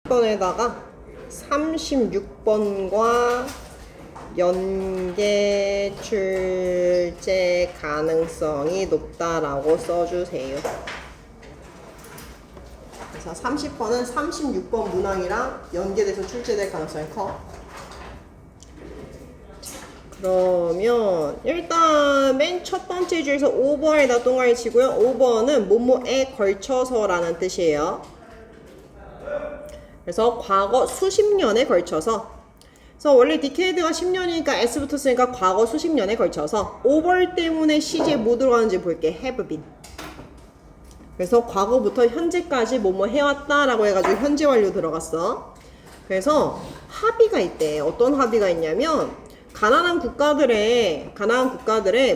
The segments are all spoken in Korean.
번에다가 36번과 연계 출제 가능성이 높다라고 써주세요. 그래서 30번은 36번 문항이랑 연계돼서 출제될 가능성이 커. 그러면 일단 맨 첫 번째 줄에서 5번에다 동아리 치고요. 5번은 뭐뭐에 걸쳐서 라는 뜻이에요. 그래서 과거 수십 년에 걸쳐서, 그래서 원래 디케이드가 10년이니까 S 붙었으니까 과거 수십 년에 걸쳐서 over 때문에 시제에 뭐 들어가는지 볼게. have been. 그래서 과거부터 현재까지 뭐뭐 해왔다 라고 해가지고 현재 완료 들어갔어. 그래서 합의가 있대. 어떤 합의가 있냐면 가난한 국가들의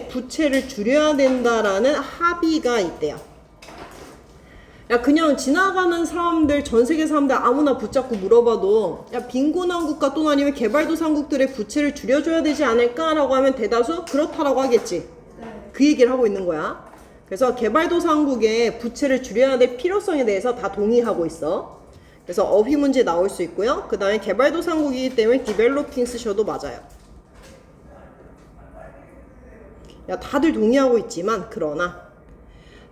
부채를 줄여야 된다라는 합의가 있대요. 야, 그냥 지나가는 사람들, 전 세계 사람들 아무나 붙잡고 물어봐도 야, 빈곤한 국가 또는 아니면 개발도상국들의 부채를 줄여줘야 되지 않을까라고 하면 대다수 그렇다라고 하겠지. 그 얘기를 하고 있는 거야. 그래서 개발도상국의 부채를 줄여야 될 필요성에 대해서 다 동의하고 있어. 그래서 어휘 문제 나올 수 있고요. 그 다음에 개발도상국이기 때문에 디벨로핑 쓰셔도 맞아요. 야, 다들 동의하고 있지만 그러나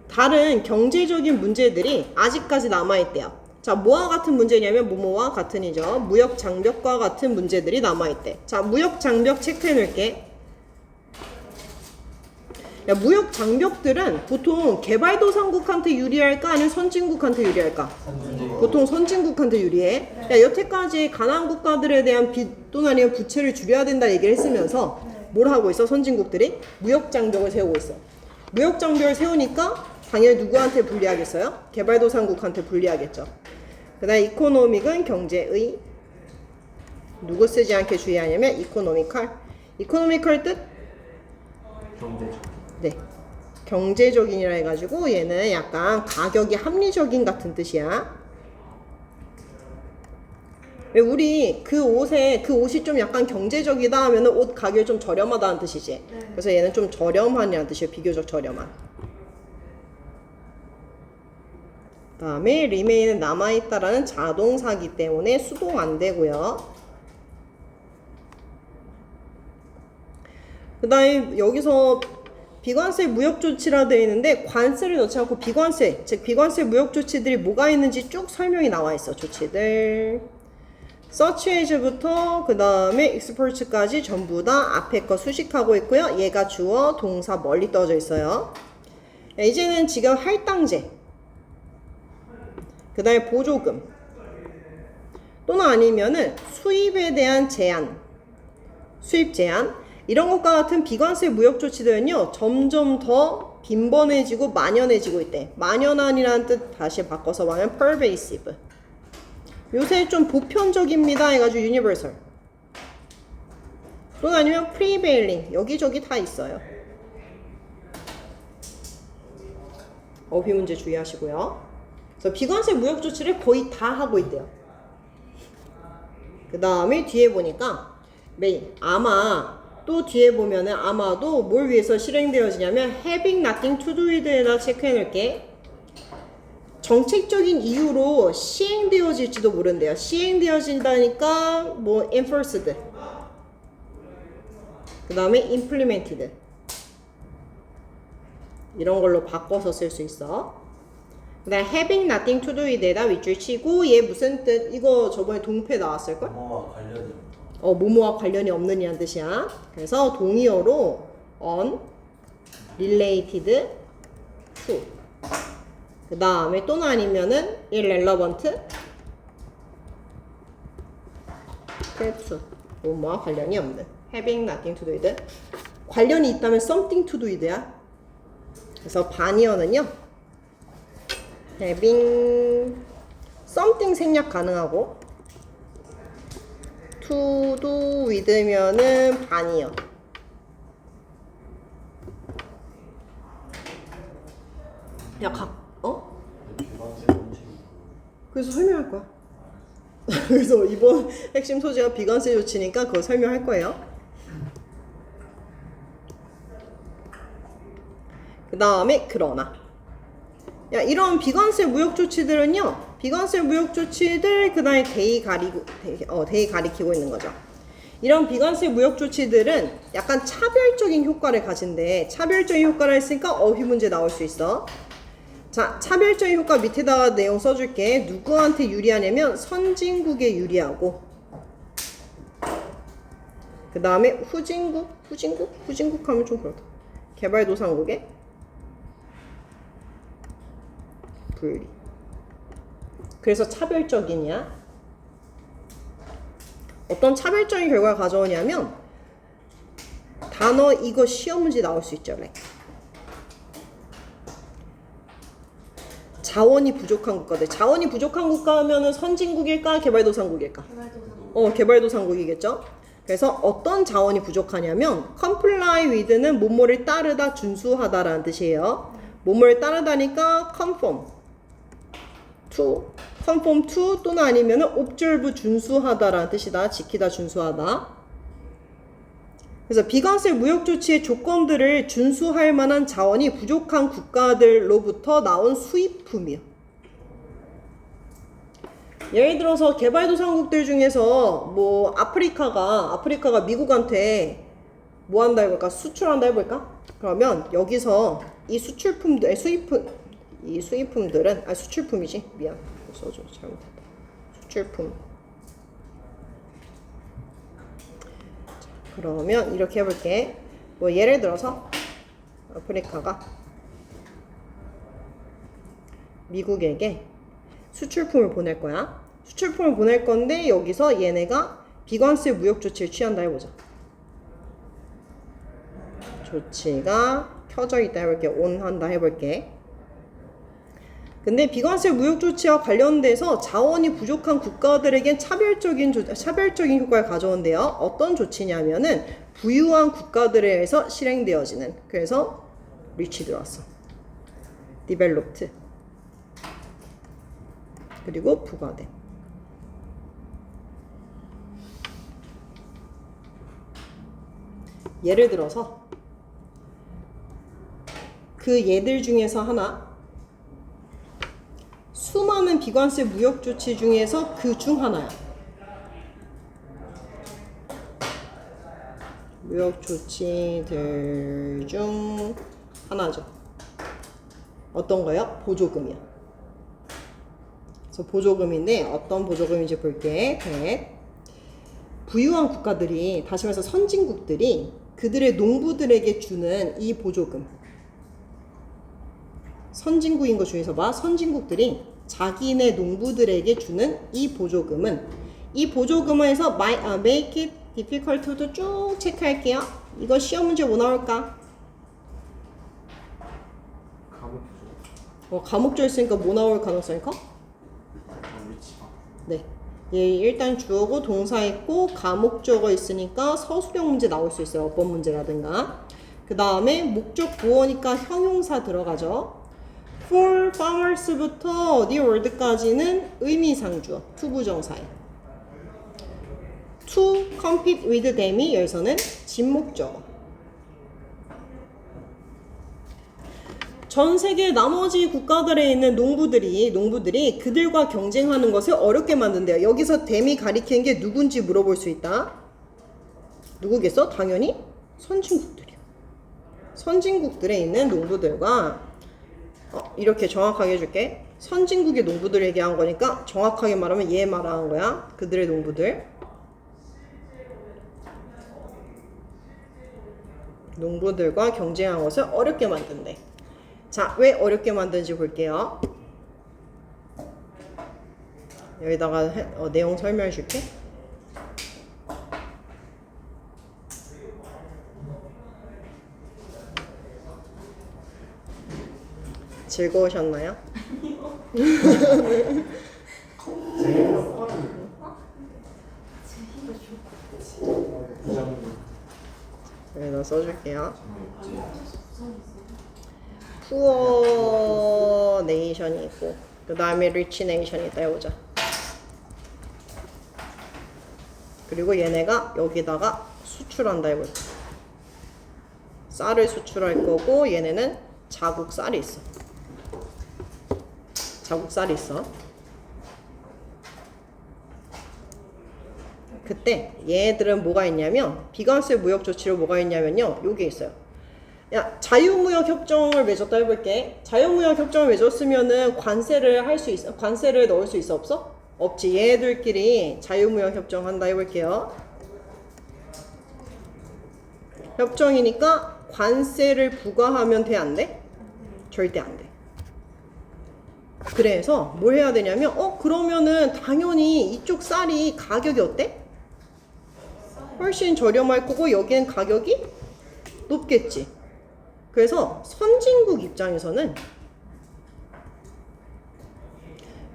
다른 경제적인 문제들이 아직까지 남아있대요. 자, 뭐와 같은 문제냐면 뭐뭐와 같은이죠. 무역장벽과 같은 문제들이 남아있대. 자, 무역장벽 체크해 놓을게. 야, 무역장벽들은 보통 개발도상국한테 유리할까 아니면 선진국한테 유리할까? 보통 선진국한테 유리해. 야, 여태까지 가난한 국가들에 대한 빚 또는 아니면 부채를 줄여야 된다 얘기를 했으면서 뭘 하고 있어? 선진국들이 무역장벽을 세우고 있어. 무역장벽을 세우니까 당연히 누구한테 불리하겠어요? 개발도상국한테 불리하겠죠. 그 다음에 이코노믹은 경제의, 누구 쓰지 않게 주의하냐면 이코노미컬. 이코노미컬 뜻? 경제적. 네, 경제적인이라 해가지고 얘는 약간 가격이 합리적인 같은 뜻이야. 우리 그 옷이 좀 약간 경제적이다 하면은 옷 가격이 좀 저렴하다는 뜻이지. 그래서 얘는 좀 저렴하냐는 뜻이에요. 비교적 저렴한. 그 다음에 remain은 남아있다라는 자동사기 때문에 수동 안 되고요. 그 다음에 여기서 비관세 무역조치라 되어 있는데 관세를 넣지 않고 비관세, 즉 비관세 무역조치들이 뭐가 있는지 쭉 설명이 나와 있어. 조치들 such as부터 그 다음에 export까지 전부 다 앞에 거 수식하고 있고요. 얘가 주어, 동사 멀리 떠져 있어요. 이제는 지금 할당제, 그 다음에 보조금 또는 아니면은 수입에 대한 제한, 수입 제한, 이런 것과 같은 비관세 무역 조치들은요 점점 더 빈번해지고 만연해지고 있대. 만연한이라는 뜻 다시 바꿔서 말하면 pervasive. 요새 좀 보편적입니다 해가지고 universal 또는 아니면 prevailing, 여기저기 다 있어요. 어휘 문제 주의하시고요. 그래서 비관세 무역 조치를 거의 다 하고 있대요. 그 다음에 뒤에 보니까 메인, 아마 또 뒤에 보면은 아마도 뭘 위해서 실행되어지냐면 having nothing to do with에다 체크해 놓을게. 정책적인 이유로 시행되어질지도 모른대요. 시행되어진다니까 뭐 enforced, 그 다음에 implemented, 이런 걸로 바꿔서 쓸 수 있어. 그 다음에 having nothing to do with에다 윗줄 치고 얘 무슨 뜻? 이거 저번에 동패 나왔을걸? 뭐와 관련이 뭐뭐와 관련이 없느냐는 뜻이야. 그래서 동의어로 unrelated to, 그 다음에 또는 아니면은 irrelevant to, 뭐뭐와 관련이 없는. having nothing to do with, 관련이 있다면 something to do with야. 그래서 반의어는요 having something 생략 가능하고 to do with면은 반이요. 야, 그래서 설명할 거야. 그래서 이번 핵심 소재가 비관세 조치니까 그거 설명할 거예요. 그 다음에 그러나, 야, 이런 비관세 무역 조치들은요 비관세 무역 조치들 그다음에 대의 가리키고 있는 거죠. 이런 비관세 무역 조치들은 약간 차별적인 효과를 가진대. 차별적인 효과를 했으니까 어휘 문제 나올 수 있어. 자, 차별적인 효과 밑에다가 내용 써줄게. 누구한테 유리하냐면 선진국에 유리하고, 그 다음에 후진국 하면 좀 그렇다. 개발도상국에 불리. 그래서 차별적이냐? 어떤 차별적인 결과를 가져오냐면 단어 이거 시험 문제 나올 수 있죠. 자원이 부족한 국가들. 자원이 부족한 국가 하면은 선진국일까 개발도상국일까? 개발도상국이겠죠. 그래서 어떤 자원이 부족하냐면 comply with는 뭐뭐를 따르다, 준수하다라는 뜻이에요. 뭐뭐를 따르다니까 conform to 또는 아니면은 observe, 준수하다라는 뜻이다. 지키다, 준수하다. 그래서 비관세 무역 조치의 조건들을 준수할 만한 자원이 부족한 국가들로부터 나온 수입품이요. 예를 들어서 개발도상국들 중에서 뭐 아프리카가 미국한테 뭐 한다 해볼까? 수출한다 해볼까? 그러면 여기서 이 수출품들, 수입품들은 수출품이지. 미안. 써줘. 잘못했다. 수출품. 그러면 이렇게 해볼게. 뭐 예를 들어서 아프리카가 미국에게 수출품을 보낼 거야. 수출품을 보낼 건데 여기서 얘네가 비관세 무역 조치를 취한다 해보자. 조치가 켜져 있다 해볼게. 온 한다 해볼게. 근데 비관세 무역 조치와 관련돼서 자원이 부족한 국가들에겐 차별적인 효과를 가져온대요. 어떤 조치냐면은 부유한 국가들에 의해서 실행되어지는. 그래서 리치 들어왔어. developed. 그리고 부과된. 예를 들어서 그 예들 중에서 하나, 수많은 비관세 무역 조치 중에서 그 중 하나야. 무역 조치들 중 하나죠. 어떤 거요? 보조금이요. 그래서 보조금인데 어떤 보조금인지 볼게. 부유한 국가들이, 다시 말해서 선진국들이 그들의 농부들에게 주는 이 보조금. 선진국인 것 중에서 선진국들이 자기네 농부들에게 주는 이 보조금은, 이 보조금에서 make it difficult to도 쭉 체크할게요. 이거 시험 문제 뭐 나올까? 감옥조 있으니까 뭐 나올 가능성이 커? 네. 얘 일단 주어고 동사 있고 감옥조가 있으니까 서술형 문제 나올 수 있어요. 어법 문제라든가. 그 다음에 목적 보어니까 형용사 들어가죠. for farmers부터 어디 word까지는 의미상주어, 투부정사예요. to compete with them이 여기서는 진목적어. 전 세계 나머지 국가들에 있는 농부들이 그들과 경쟁하는 것을 어렵게 만든대요. 여기서 them이 가리키는 게 누군지 물어볼 수 있다. 누구겠어? 당연히 선진국들이요. 선진국들에 있는 농부들과 이렇게 정확하게 해줄게. 선진국의 농부들 얘기한 거니까 정확하게 말하면 얘 말하는 거야. 그들의 농부들과 경쟁한 것을 어렵게 만든대. 자, 왜 어렵게 만드는지 볼게요. 여기다가 내용 설명해 줄게. 즐거우셨나요? 여기다 써줄게요. 푸어 네이션이 있고 그 다음에 리치 네이션이 있다 해보자. 그리고 얘네가 여기다가 수출한다 해보자. 쌀을 수출할 거고 얘네는 자국 쌀이 있어. 그때 얘들은 뭐가 있냐면 비관세 무역 조치로 뭐가 있냐면요. 요게 있어요. 야, 자유무역 협정을 맺었다 해볼게. 자유무역 협정을 맺었으면은 관세를 할 수 있어? 관세를 넣을 수 있어? 없어? 없지. 얘들끼리 자유무역 협정 한다 해볼게요. 협정이니까 관세를 부과하면 돼? 안 돼? 절대 안 돼. 그래서 뭘 해야 되냐면 그러면은 당연히 이쪽 쌀이 가격이 어때? 훨씬 저렴할 거고 여기는 가격이 높겠지. 그래서 선진국 입장에서는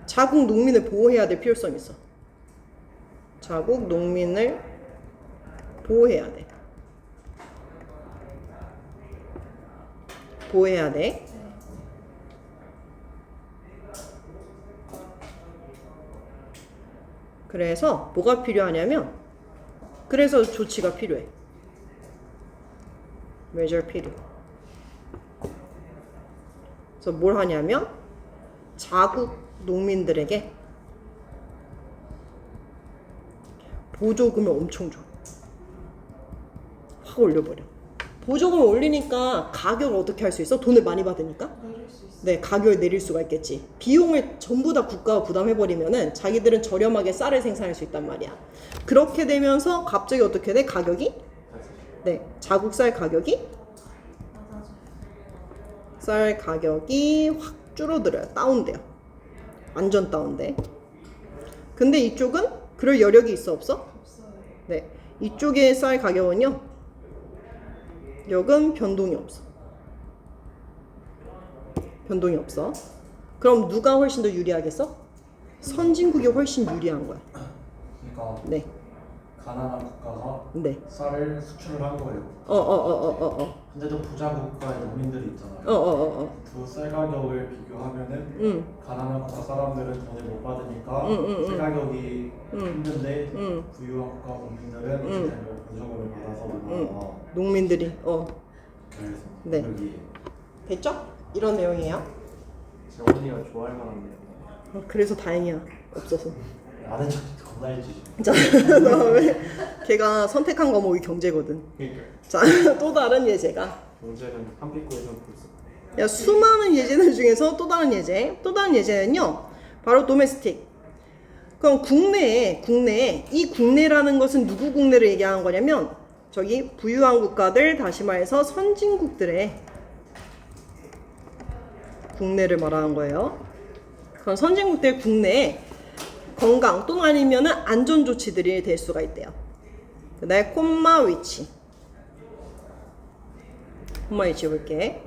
자국 농민을 보호해야 될 필요성이 있어. 자국 농민을 보호해야 돼. 보호해야 돼. 그래서 뭐가 필요하냐면 그래서 조치가 필요해. measure 필요. 그래서 뭘 하냐면 자국 농민들에게 보조금을 엄청 줘. 확 올려버려. 보조금을 올리니까 가격을 어떻게 할 수 있어? 돈을 많이 받으니까? 내릴 수 있어. 네, 가격을 내릴 수가 있겠지. 비용을 전부 다 국가가 부담해버리면은 자기들은 저렴하게 쌀을 생산할 수 있단 말이야. 그렇게 되면서 갑자기 어떻게 돼? 가격이? 네, 자국 쌀 가격이? 맞아. 쌀 가격이 확 줄어들어요. 다운돼요. 완전 다운돼. 근데 이쪽은 그럴 여력이 있어? 없어? 없어요. 네, 이쪽의 쌀 가격은요. 여긴 변동이 없어. 변동이 없어. 그럼 누가 훨씬 더 유리하겠어? 선진국이 훨씬 유리한 거야. 그러니까 네, 가난한 국가가 네. 쌀을 수출을 한 거예요. 근데도 부자 국가의 농민들이 있잖아요. 그 두 쌀 가격을 비교하면은 가난한 국가 사람들은 돈을 못 받으니까 쌀 가격이 힘든데 부유한 국가 농민들은 그 보조금을 받아서 먹어요. 농민들이 그래서 네. 여기 됐죠? 이런 내용이에요. 재원이가 좋아할 만한 내용. 그래서 다행이야. 없어서. 아는 척 겁나 해지. 자, 그다음에 걔가 선택한 과목이 경제거든. 그러니까 자, 또 다른 예제가. 경제는 한빛고에서 볼수. 야, 수많은 예제들 중에서 또 다른 예제. 또 다른 예제는요. 바로 도메스틱. 그럼 국내에 이 국내라는 것은 누구 국내를 얘기하는 거냐면 저기 부유한 국가들, 다시 말해서 선진국들의 국내를 말하는 거예요. 그럼 선진국들 국내에 건강 또는 아니면 안전 조치들이 될 수가 있대요. 그 다음에 콤마 위치 볼게.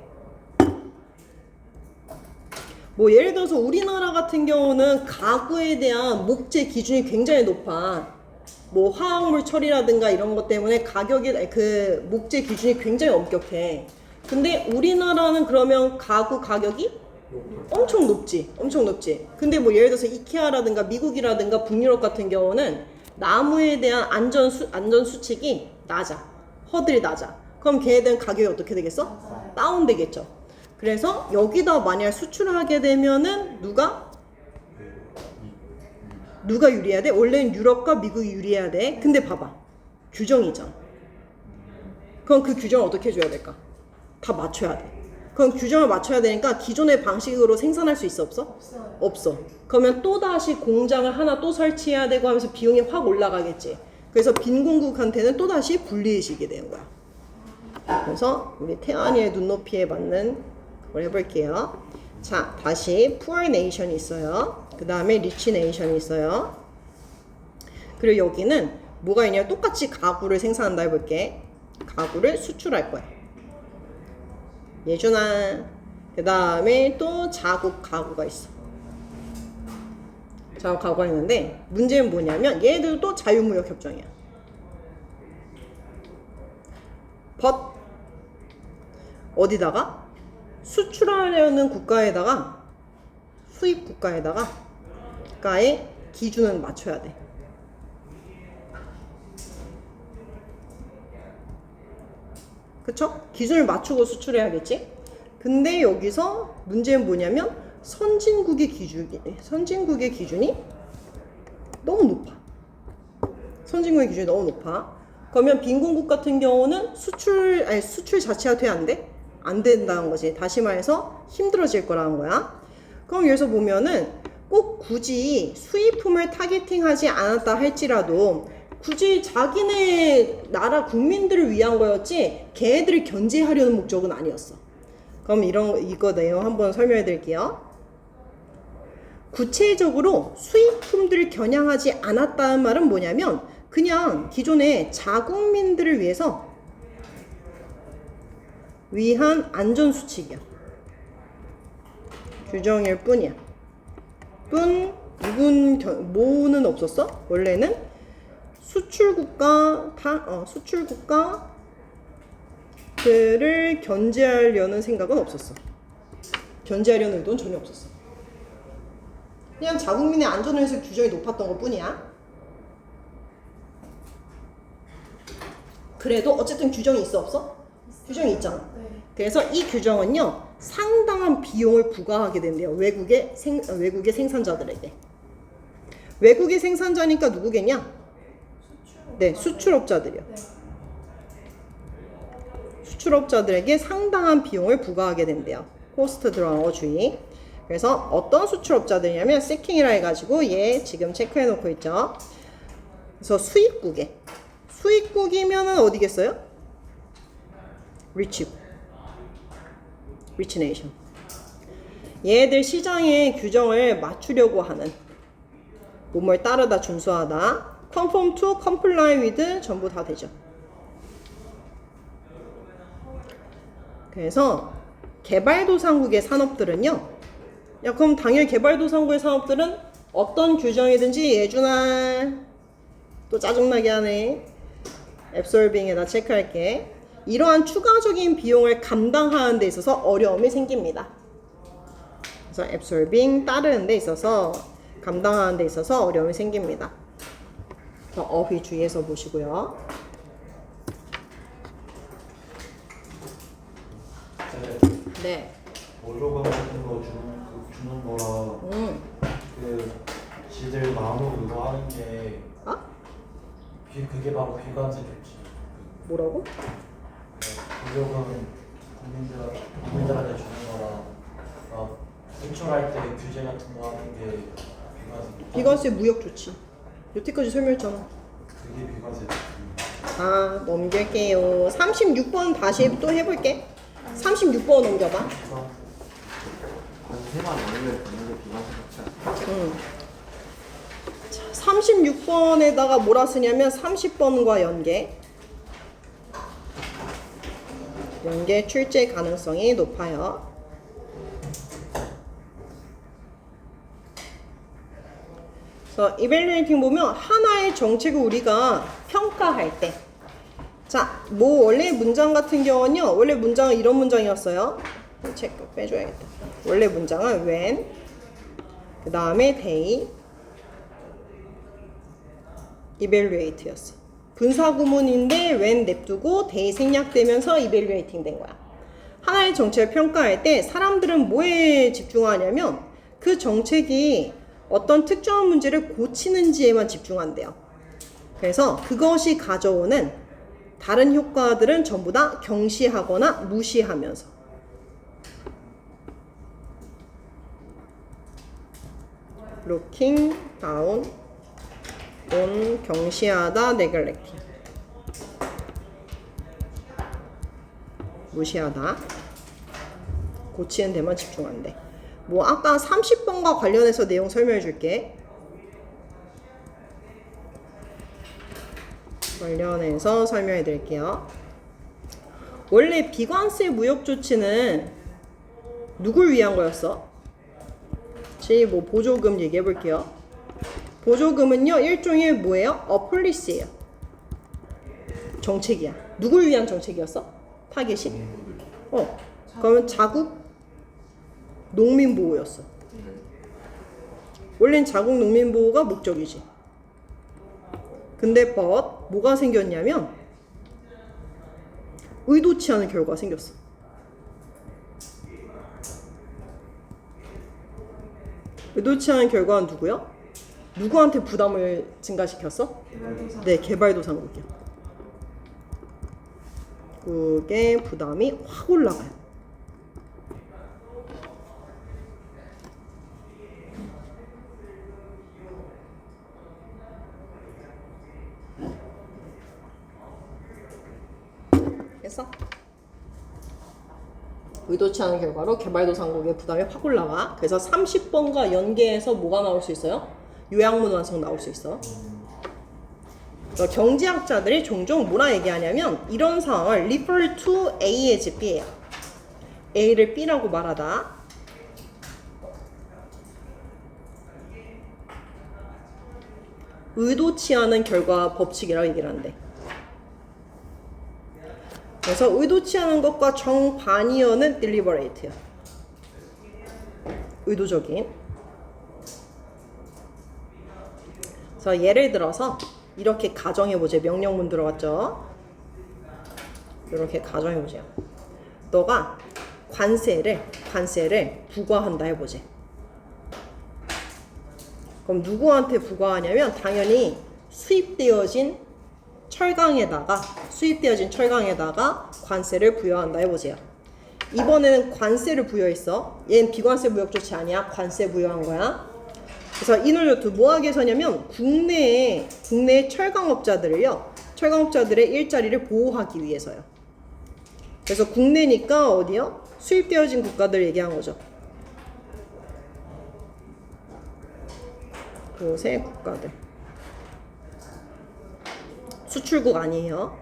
뭐 예를 들어서 우리나라 같은 경우는 가구에 대한 목재 기준이 굉장히 높아. 뭐 화학물 처리라든가 이런 것 때문에 가격이 그 목재 기준이 굉장히 엄격해. 근데 우리나라는 그러면 가구 가격이 엄청 높지. 엄청 높지. 근데 뭐 예를 들어서 이케아라든가 미국이라든가 북유럽 같은 경우는 나무에 대한 안전 수칙이 낮아. 허들이 낮아. 그럼 걔네들은 가격이 어떻게 되겠어? 맞아요. 다운되겠죠. 그래서 여기다 만약 수출을 하게 되면은 누가 유리해야 돼? 원래는 유럽과 미국이 유리해야 돼. 근데 봐봐. 규정이잖아. 그럼 그 규정을 어떻게 해줘야 될까? 다 맞춰야 돼. 그럼 규정을 맞춰야 되니까 기존의 방식으로 생산할 수 있어? 없어? 없어요. 없어. 그러면 또다시 공장을 하나 또 설치해야 되고 하면서 비용이 확 올라가겠지. 그래서 빈공국한테는 또다시 불리해지게 되는 거야. 그래서 우리 태안이의 눈높이에 맞는 걸 해볼게요. 자, 다시 poor nation이 있어요. 그 다음에 rich nation이 있어요. 그리고 여기는 뭐가 있냐면 똑같이 가구를 생산한다 해볼게. 가구를 수출할 거야. 예준아. 그 다음에 또 자국 가구가 있어. 자국 가구가 있는데 문제는 뭐냐면 얘들도 또 자유무역 협정이야. but 어디다가? 수출하려는 국가에다가 수입 국가의 기준은 맞춰야 돼. 그쵸? 기준을 맞추고 수출해야겠지? 근데 여기서 문제는 뭐냐면 선진국의 기준이 너무 높아. 선진국의 기준이 너무 높아. 그러면 빈곤국 같은 경우는 수출 자체가 돼, 안 돼? 안 된다는 거지. 다시 말해서 힘들어질 거라는 거야. 그럼 여기서 보면은 꼭 굳이 수입품을 타겟팅하지 않았다 할지라도 굳이 자기네 나라 국민들을 위한 거였지 걔네들을 견제하려는 목적은 아니었어. 그럼 이거 내용 한번 설명해 드릴게요. 구체적으로 수입품들을 겨냥하지 않았다는 말은 뭐냐면 그냥 기존의 자국민들을 위한 안전수칙이야. 규정일 뿐이야. 뭐는 없었어? 원래는 수출국가들을 견제하려는 생각은 없었어. 견제하려는 의도는 전혀 없었어. 그냥 자국민의 안전을 위해서 규정이 높았던 것 뿐이야. 그래도 어쨌든 규정이 있어 없어? 규정이 있잖아. 그래서 이 규정은요 상당한 비용을 부과하게 된대요. 외국의 생산자들에게. 외국의 생산자니까 누구겠냐? 네, 수출업자들이요. 수출업자들에게 상당한 비용을 부과하게 된대요. 코스트 들어간 주의. 그래서 어떤 수출업자들이냐면 세킹이라 해가지고 얘 지금 체크해 놓고 있죠. 그래서 수입국이면은 어디겠어요? 리치 네이션. 얘들 시장의 규정을 맞추려고 하는 뭐뭘 따르다 준수하다 conform to, comply with 전부 다 되죠. 그래서 개발도상국의 산업들은요 야 그럼 당연히 개발도상국의 산업들은 어떤 규정이든지 예준아 또 짜증나게 하네. absorbing에다 체크할게. 이러한 추가적인 비용을 감당하는 데 있어서 어려움이 생깁니다. 그래서 absorbing 따르는 데 있어서 감당하는 데 있어서 어려움이 생깁니다. 어휘 주의해서 보시고요. 네. 보조금 같은 거 주는 거라 그 지들 마음으로 그거 하는 게 그게 바로 비관세 조치. 뭐라고? 보조금 국민들한테 주는 거라 인출할 때 규제 같은 거 하는 게 비관세. 비관세 무역 조치. 여태까지 설명했잖아. 그게 비관세 조치. 넘길게요. 36번 다시 또 해볼게. 36번 넘겨봐. 관세만 원래 받는 게 비관세 조치야. 36번에다가 뭐라 쓰냐면 30번과 연계 출제 가능성이 높아요. 그래서 evaluating 보면 하나의 정책을 우리가 평가할 때 자, 원래 문장 같은 경우는요. 원래 문장은 이런 문장이었어요. 체크 빼줘야겠다. 원래 문장은 when 그 다음에 they evaluate였어. 분사구문인데 when 냅두고 they 생략되면서 evaluating 된 거야. 하나의 정책을 평가할 때 사람들은 뭐에 집중하냐면 그 정책이 어떤 특정한 문제를 고치는지에만 집중한대요. 그래서 그것이 가져오는 다른 효과들은 전부 다 경시하거나 무시하면서 looking down on 경시하다 neglecting 무시하다 고치는 데만 집중한대. 뭐 아까 30번과 관련해서 내용 설명해 줄게. 관련해서 설명해 드릴게요. 원래 비관세 무역 조치는 누굴 위한 거였어? 뭐 보조금 얘기해 볼게요. 보조금은요 일종의 뭐예요? 폴리시예요. 정책이야. 누굴 위한 정책이었어? 타겟이? 그러면 자국 농민 보호였어. 원래는 자국 농민 보호가 목적이지. 근데 뭐가 생겼냐면 의도치 않은 결과가 생겼어. 의도치 않은 결과는 누구야? 누구한테 부담을 증가시켰어? 개발도상. 네, 개발도상국이요. 그게 부담이 확 올라가요. 됐어? 의도치 않은 결과로 개발도상국의 부담이 확 올라가. 그래서 30번과 연계해서 뭐가 나올 수 있어요? 요약문 완성 나올 수 있어. 그래서 경제학자들이 종종 뭐라 얘기하냐면 이런 상황을 refer to A as B예요. A를 B라고 말하다. 의도치 않은 결과 법칙이라고 얘기를 한대. 그래서 의도치 않은 것과 정반이어는 deliberate요. 의도적인. 그래서 예를 들어서 이렇게 가정해보죠. 명령문 들어갔죠. 이렇게 가정해보죠. 너가 관세를 부과한다 해보지. 그럼 누구한테 부과하냐면 당연히 수입되어진 철강에다가 관세를 부여한다 해보세요. 이번에는 관세를 부여했어. 얘는 비관세 무역 조치 아니야. 관세 부여한 거야. 그래서 이노조트 뭐 하기 위해서냐면 국내의 철강업자들의 일자리를 보호하기 위해서요. 그래서 국내니까 어디요? 수입되어진 국가들 얘기한 거죠. 그새 국가들. 수출국 아니에요.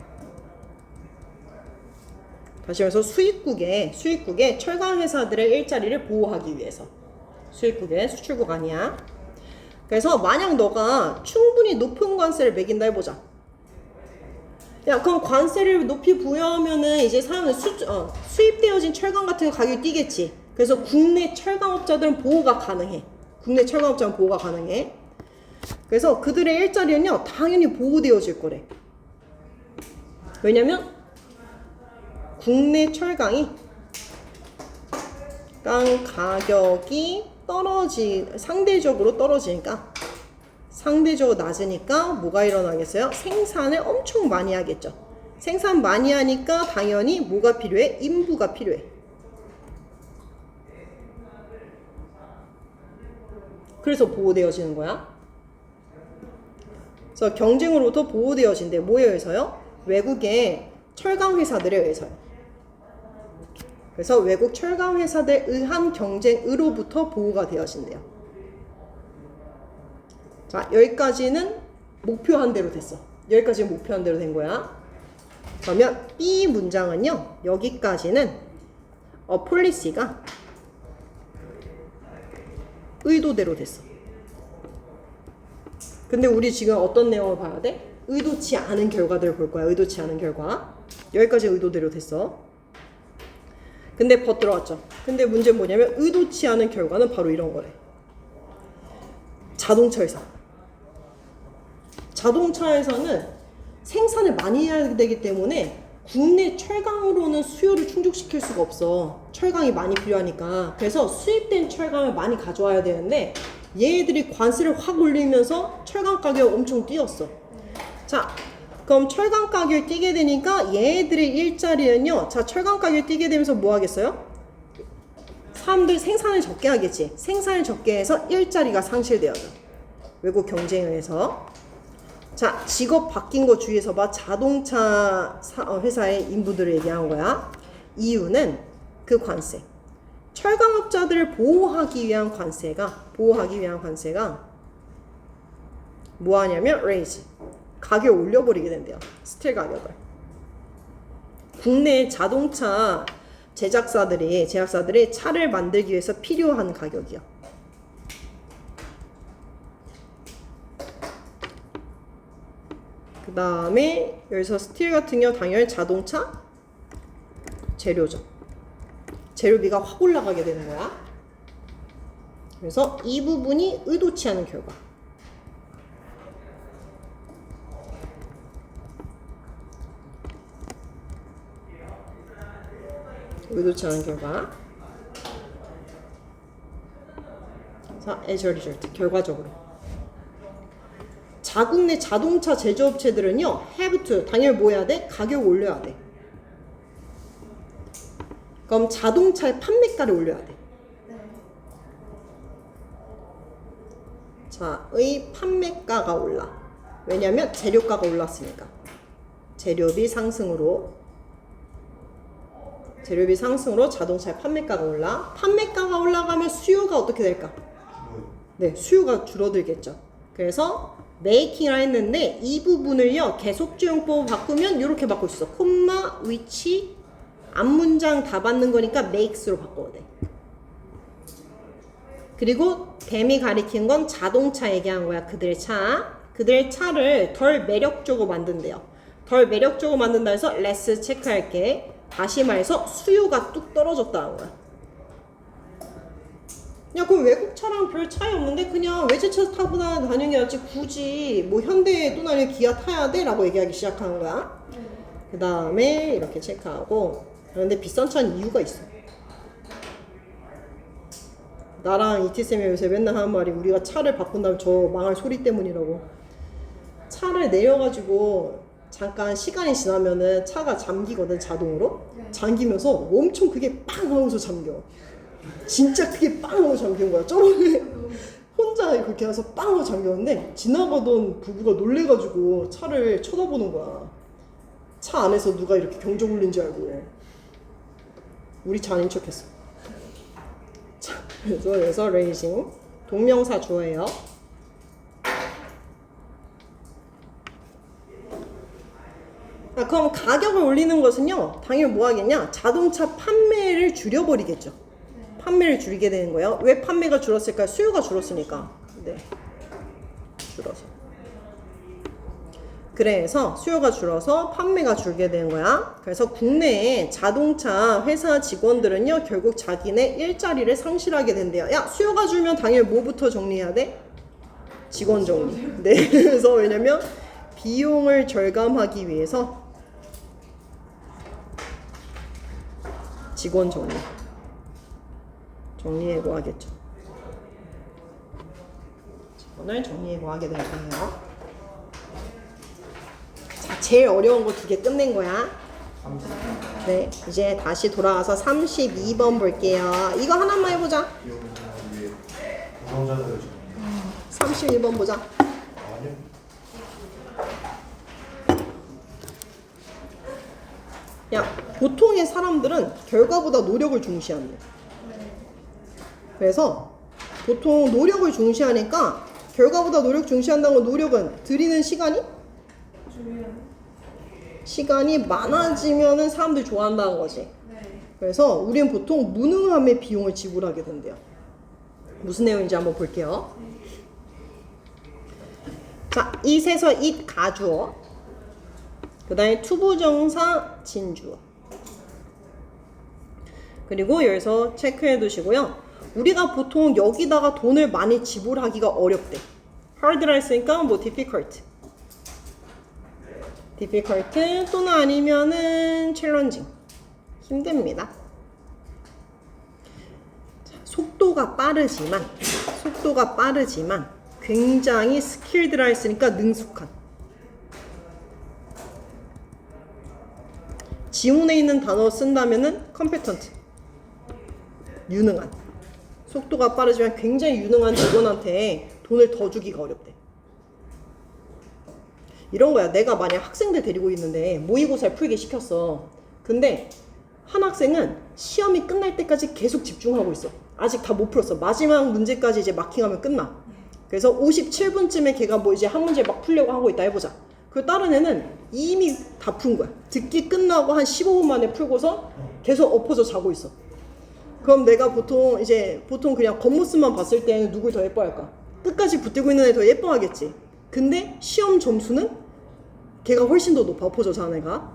다시 말해서 수입국의 철강 회사들의 일자리를 보호하기 위해서. 수입국의 수출국 아니야. 그래서 만약 너가 충분히 높은 관세를 매긴다 해보자. 야, 그럼 관세를 높이 부여하면은 이제 사람들 수입되어진 철강 같은 거 가격이 뛰겠지. 그래서 국내 철강업자들은 보호가 가능해. 그래서 그들의 일자리는요, 당연히 보호되어질 거래. 왜냐면 국내 철강이 가격이 상대적으로 낮으니까 뭐가 일어나겠어요? 생산을 엄청 많이 하겠죠. 생산 많이 하니까 당연히 뭐가 필요해? 인부가 필요해. 그래서 보호되어지는 거야. 그래서 경쟁으로부터 보호되어진대. 뭐에 의해서요? 외국의 철강 회사들에 의해서요. 그래서 외국 철강 회사들에 의한 경쟁으로부터 보호가 되어진대요. 자, 여기까지는 목표한 대로 됐어. 여기까지는 목표한 대로 된 거야. 그러면 B 문장은요, 여기까지는 폴리시가 의도대로 됐어. 근데 우리 지금 어떤 내용을 봐야 돼? 의도치 않은 결과들을 볼 거야. 의도치 않은 결과. 여기까지 의도대로 됐어. 근데 버 들어왔죠. 근데 문제는 뭐냐면 의도치 않은 결과는 바로 이런 거래. 자동차 회사. 자동차에서는 생산을 많이 해야 되기 때문에 국내 철강으로는 수요를 충족시킬 수가 없어. 철강이 많이 필요하니까. 그래서 수입된 철강을 많이 가져와야 되는데 얘들이 관세를 확 올리면서 철강 가격이 엄청 뛰었어. 자, 그럼 철강 가격이 뛰게 되니까 얘들의 일자리는요. 자, 철강 가격이 뛰게 되면서 뭐 하겠어요? 사람들 생산을 적게 하겠지. 생산을 적게 해서 일자리가 상실되어져. 외국 경쟁에 의해서. 자, 직업 바뀐 거 주의해서 봐. 자동차 회사의 인부들을 얘기한 거야. 이유는 그 관세. 철강업자들을 보호하기 위한 관세가 뭐 하냐면 raise. 가격을 올려버리게 된대요. 스틸 가격을. 국내 자동차 제작사들이 차를 만들기 위해서 필요한 가격이요. 그 다음에 여기서 스틸 같은 경우 당연히 자동차 재료죠. 재료비가 확 올라가게 되는 거야. 그래서 이 부분이 의도치 않은 결과. 의도치 않은 결과. 자, as a result. 결과적으로. 자국 내 자동차 제조업체들은요, have to, 당연히 뭐 해야 돼? 가격 올려야 돼. 그럼 자동차의 판매가를 올려야 돼. 자, 의 판매가가 올라. 왜냐면 재료가가 올랐으니까. 재료비 상승으로 자동차의 판매가가 올라. 판매가가 올라가면 수요가 어떻게 될까? 네, 수요가 줄어들겠죠. 그래서 making이라 했는데 이 부분을요, 계속주용법을 바꾸면 이렇게 바꿀 수 있어. 콤마, 위치, 앞문장 다 받는 거니까 makes로 바꿔야 돼. 그리고 댐이 가리킨 건 자동차 얘기한 거야. 그들의 차를 덜 매력적으로 만든대요. 덜 매력적으로 만든다 해서 less 체크할게. 다시 말해서 수요가 뚝 떨어졌다는 거야. 야, 그럼 외국 차랑 별 차이 없는데 그냥 외제차 타고 다니는 게 낫지 굳이 뭐 현대 또는 아니면 기아 타야 돼? 라고 얘기하기 시작하는 거야. 그 다음에 이렇게 체크하고. 그런데 비싼 차는 이유가 있어. 나랑 이티쌤이 요새 맨날 하는 말이 우리가 차를 바꾼다면 저 망할 소리 때문이라고. 차를 내려가지고 잠깐 시간이 지나면은 차가 잠기거든, 자동으로. 잠기면서 엄청 크게 빵 하고서 잠겨. 진짜 크게 빵 하고 잠긴 거야. 저번에 혼자 그렇게 해서 빵 하고 잠겼는데 지나가던 부부가 놀래가지고 차를 쳐다보는 거야. 차 안에서 누가 이렇게 경적 울린 줄 알고. 우리 차 아닌 척했어. 자, 그래서 raising 동명사 주어예요. 그럼 가격을 올리는 것은요, 당연히 뭐 하겠냐? 자동차 판매를 줄여버리겠죠. 판매를 줄이게 되는 거예요. 왜 판매가 줄었을까요? 수요가 줄었으니까. 네, 줄어서. 그래서 수요가 줄어서 판매가 줄게 되는 거야. 그래서 국내에 자동차 회사 직원들은요, 결국 자기네 일자리를 상실하게 된대요. 야, 수요가 줄면 당연히 뭐부터 정리해야 돼? 직원 정리. 네, 그래서 왜냐면 비용을 절감하기 위해서 직원 정리해고하겠죠. 직원을 정리해고하게 될 거예요. 자, 제일 어려운 거 2개 끝낸 거야. 네, 이제 다시 돌아와서 32번 볼게요. 이거 하나만 해보자. 노동자들을 31번 보자. 아니요. 야, 보통의 사람들은 결과보다 노력을 중시한대. 그래서 보통 노력을 중시하니까 결과보다 노력 중시한다는 건 노력은 들이는 시간이 많아지면은 사람들이 좋아한다는 거지. 그래서 우리는 보통 무능함의 비용을 지불하게 된대요. 무슨 내용인지 한번 볼게요. 자, it에서 it 가주어. 그 다음에 투부정사 진주어. 그리고 여기서 체크해 두시고요. 우리가 보통 여기다가 돈을 많이 지불하기가 어렵대. hard라 했으니까 뭐 difficult 또는 아니면은 challenging, 힘듭니다. 자, 속도가 빠르지만 굉장히 skilled라 했으니까 능숙한. 지문에 있는 단어 쓴다면은 competent, 유능한. 속도가 빠르지만 굉장히 유능한 직원한테 돈을 더 주기가 어렵대. 이런 거야. 내가 만약 학생들 데리고 있는데 모의고사를 풀게 시켰어. 근데 한 학생은 시험이 끝날 때까지 계속 집중하고 있어. 아직 다 못 풀었어. 마지막 문제까지 이제 마킹하면 끝나. 그래서 57분쯤에 걔가 뭐 이제 한 문제 막 풀려고 하고 있다 해보자. 그 다른 애는 이미 다 푼 거야. 듣기 끝나고 한 15분 만에 풀고서 계속 엎어져 자고 있어. 그럼 내가 보통 그냥 겉모습만 봤을 때는 누굴 더 예뻐할까? 끝까지 붙들고 있는 애 더 예뻐하겠지. 근데 시험 점수는 걔가 훨씬 더 높아, 엎어져 자는 애가.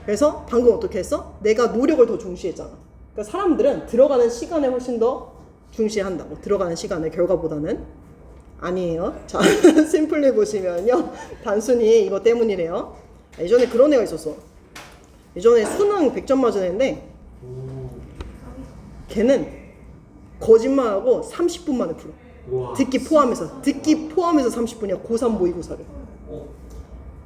그래서 방금 어떻게 했어? 내가 노력을 더 중시했잖아. 그러니까 사람들은 들어가는 시간을 훨씬 더 중시한다고. 들어가는 시간을 결과보다는. 아니에요. 자, 심플리 보시면요, 단순히 이거 때문이래요. 예전에 그런 애가 있었어. 예전에 수능 100점 맞은 애인데 걔는 거짓말하고 30분 만에 풀어. 우와. 듣기 포함해서 30분이야. 고3 모의고사를.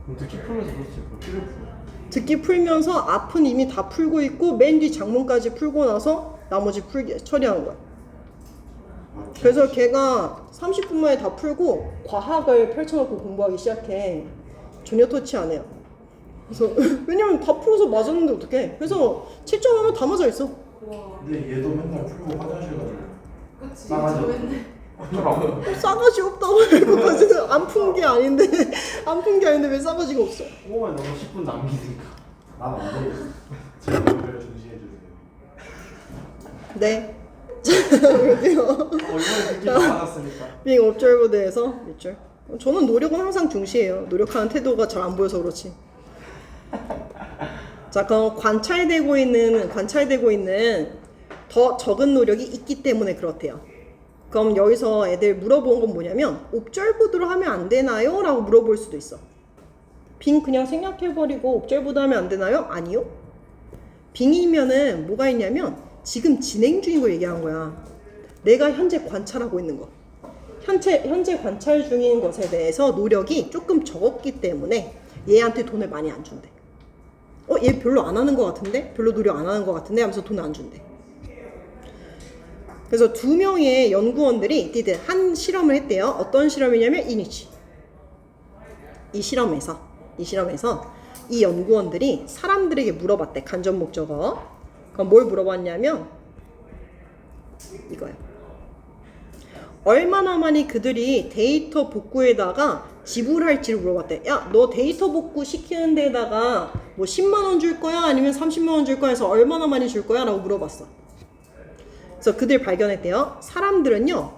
그럼 듣기 풀면서 도대체 몇 개를 풀어? 듣기 풀면서 앞은 이미 다 풀고 있고 맨 뒤 장문까지 풀고 나서 나머지 처리하는 거야. 그래서 걔가 30분 만에 다 풀고 과학을 펼쳐놓고 공부하기 시작해. 전혀 터치 안 해요. 그래서 왜냐면 다 풀어서 맞았는데 어떡해. 그래서 7점하면 다 맞아 있어. 근데 얘도 맨날 풀고 화장실 가지고 그치. 싸가지 저 없고. 맨날 싸가지 없다고 해서 안 푼 게 아닌데 왜 싸가지가 없어. 오만 너무 10분 남기니까. 난 안 되겠어. 제 얼굴을 중시해 주세요. 네. 그래요. 이번에 듣기 다 받았으니까. being observed 대해서 밑줄. 저는 노력은 항상 중시해요. 노력하는 태도가 잘 안 보여서 그렇지. 자, 그럼 관찰되고 있는 더 적은 노력이 있기 때문에 그렇대요. 그럼 여기서 애들 물어본 건 뭐냐면 observed로 하면 안 되나요? 라고 물어볼 수도 있어. 빙 그냥 생략해버리고 observed 하면 안 되나요? 아니요. 빙이면은 뭐가 있냐면 지금 진행 중인 걸 얘기한 거야. 내가 현재 관찰하고 있는 거. 현재 관찰 중인 것에 대해서 노력이 조금 적었기 때문에 얘한테 돈을 많이 안 준대. 얘 별로 안 하는 것 같은데? 별로 노력 안 하는 것 같은데? 하면서 돈을 안 준대. 그래서 2명의 연구원들이 한 실험을 했대요. 어떤 실험이냐면 이니치. 이 실험에서 이 연구원들이 사람들에게 물어봤대. 간접 목적어. 그럼 뭘 물어봤냐면 이거예요. 얼마나 많이 그들이 데이터 복구에다가 지불할지를 물어봤대. 야, 너 데이터 복구 시키는 데다가 뭐 10만 원 줄 거야? 아니면 30만 원 줄 거야? 해서 얼마나 많이 줄 거야? 라고 물어봤어. 그래서 그들 발견했대요. 사람들은요,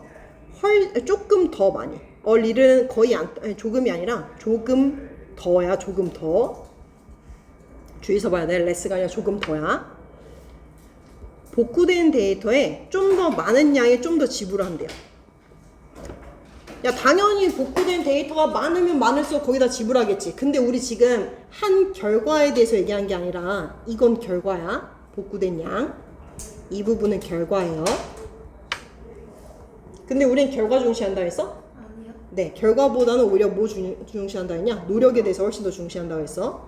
조금 더 많이. 일은 거의 조금이 아니라 조금 더야, 조금 더. 주의서 봐야 돼. 레스가 아니라 조금 더야. 복구된 데이터에 좀 더 많은 양의 좀 더 지불을 한대요. 야, 당연히 복구된 데이터가 많으면 많을수록 거기다 지불하겠지. 근데 우리 지금 한 결과에 대해서 얘기한 게 아니라 이건 결과야. 복구된 양. 이 부분은 결과예요. 근데 우린 결과 중시한다 했어? 아니요. 네, 결과보다는 오히려 뭐 중시한다 했냐? 노력에 대해서 훨씬 더 중시한다고 했어.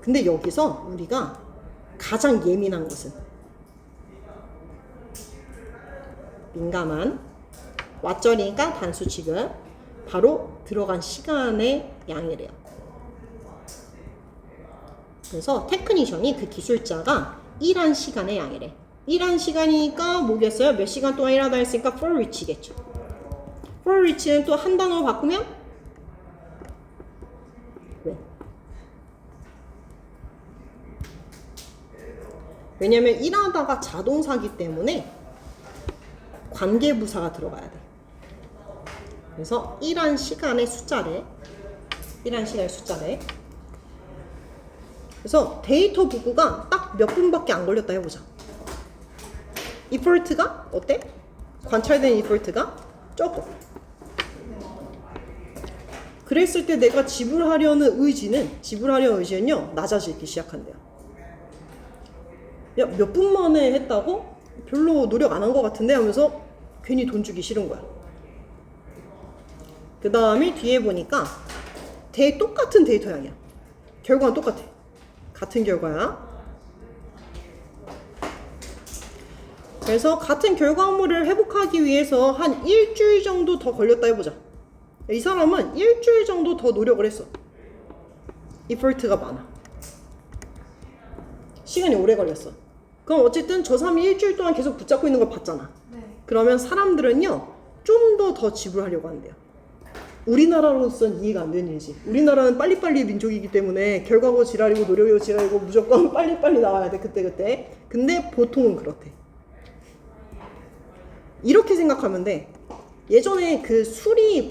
근데 여기서 우리가 가장 예민한 것은 민감한 왓절이니까 단수 취급 바로 들어간 시간의 양이래요. 그래서 테크니션이 그 기술자가 일한 시간의 양이래. 일한 시간이니까 뭐겠어요? 몇 시간 동안 일하다 했으니까 for reach겠죠. for reach는 또 한 단어로 바꾸면 왜? 왜냐면 일하다가 자동사기 때문에 관계부사가 들어가야 돼. 그래서 일한 시간의 숫자래. 그래서 데이터 복구가 딱 몇 분밖에 안 걸렸다 해보자. 이포트가 어때? 관찰된 이포트가 적어. 그랬을 때 내가 지불하려는 의지는요 낮아지기 시작한대요. 야, 몇 분 만에 했다고? 별로 노력 안 한 것 같은데 하면서 괜히 돈 주기 싫은 거야. 그 다음에 뒤에 보니까 똑같은 데이터 양이야. 결과는 똑같아. 같은 결과야. 그래서 같은 결과물을 회복하기 위해서 한 일주일 정도 더 걸렸다 해보자. 이 사람은 일주일 정도 더 노력을 했어. 이포트가 많아. 시간이 오래 걸렸어. 그럼 어쨌든 저 사람이 일주일 동안 계속 붙잡고 있는 걸 봤잖아. 네. 그러면 사람들은요 좀 더 지불하려고 한대요. 우리나라로서는 이해가 안 되는 일이지. 우리나라는 빨리빨리 민족이기 때문에 결과고 지랄이고 노력이고 지랄이고 무조건 빨리빨리 나와야 돼. 그때. 근데 보통은 그렇대. 이렇게 생각하면 돼. 예전에 그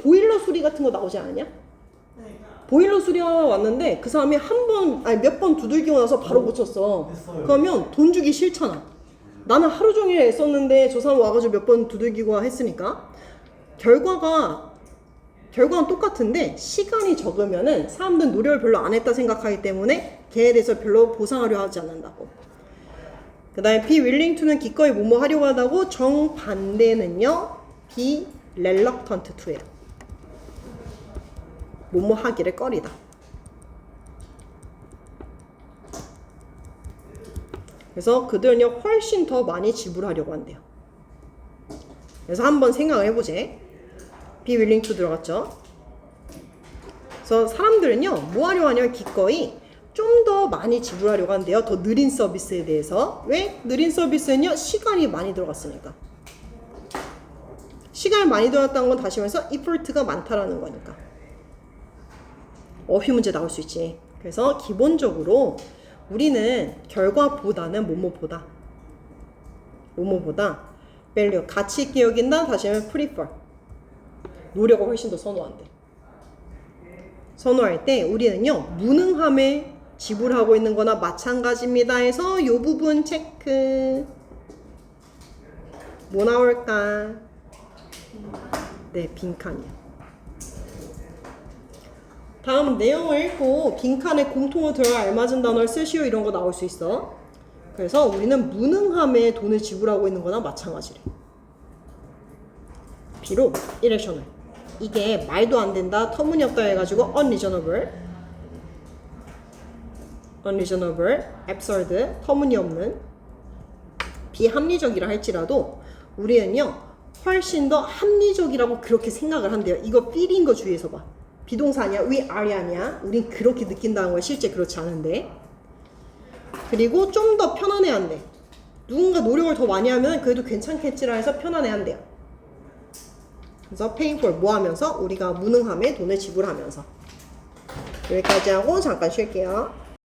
보일러 수리 같은 거 나오지 않았냐? 네. 보일러 수리하러 왔는데 그 사람이 몇 번 두들기고 나서 바로 고쳤어. 했어요. 그러면 돈 주기 싫잖아. 나는 하루 종일 애썼는데 저 사람 와가지고 몇 번 두들기고 했으니까 결과는 똑같은데 시간이 적으면은 사람들은 노력을 별로 안 했다 생각하기 때문에 걔에 대해서 별로 보상하려 하지 않는다고. 그 다음에 be willing to는 기꺼이 뭐뭐 하려고 하다고, 정반대는요 be reluctant to예요. 뭐뭐 하기를 꺼리다. 그래서 그들은요 훨씬 더 많이 지불하려고 한대요. 그래서 한번 생각을 해보지. be willing to 들어갔죠. 그래서 사람들은요 뭐 하려고 하냐면 기꺼이 좀 더 많이 지불하려고 한대요. 더 느린 서비스에 대해서. 왜? 느린 서비스는요 시간이 많이 들어갔으니까. 시간이 많이 들어갔다는 건 다시 말해서 effort가 많다라는 거니까. 어휘 문제 나올 수 있지. 그래서 기본적으로 우리는 결과보다는 뭐뭐보다 value 가치 있게 여긴다. 다시 하면 prefer 노력을 훨씬 더 선호한대. 선호할 때 우리는요 무능함에 지불하고 있는 거나 마찬가지입니다 해서 이 부분 체크. 뭐 나올까? 네, 빈칸이요. 다음 내용을 읽고 빈칸에 공통어 들어갈 알맞은 단어를 쓰시오 이런 거 나올 수 있어. 그래서 우리는 무능함에 돈을 지불하고 있는 거나 마찬가지래. 비록 irrational 이게 말도 안 된다, 터무니없다 해가지고 unreasonable, absurd, 터무니없는, 비합리적이라 할지라도 우리는요 훨씬 더 합리적이라고 그렇게 생각을 한대요. 이거 feel인 거 주의해서 봐. 비동사 아니야, we are 아니야. 우린 그렇게 느낀다는 거야. 실제 그렇지 않은데. 그리고 좀 더 편안해 한대. 누군가 노력을 더 많이 하면 그래도 괜찮겠지라 해서 편안해 한대요. 그래서 paying for 뭐 하면서? 우리가 무능함에 돈을 지불하면서. 여기까지 하고 잠깐 쉴게요.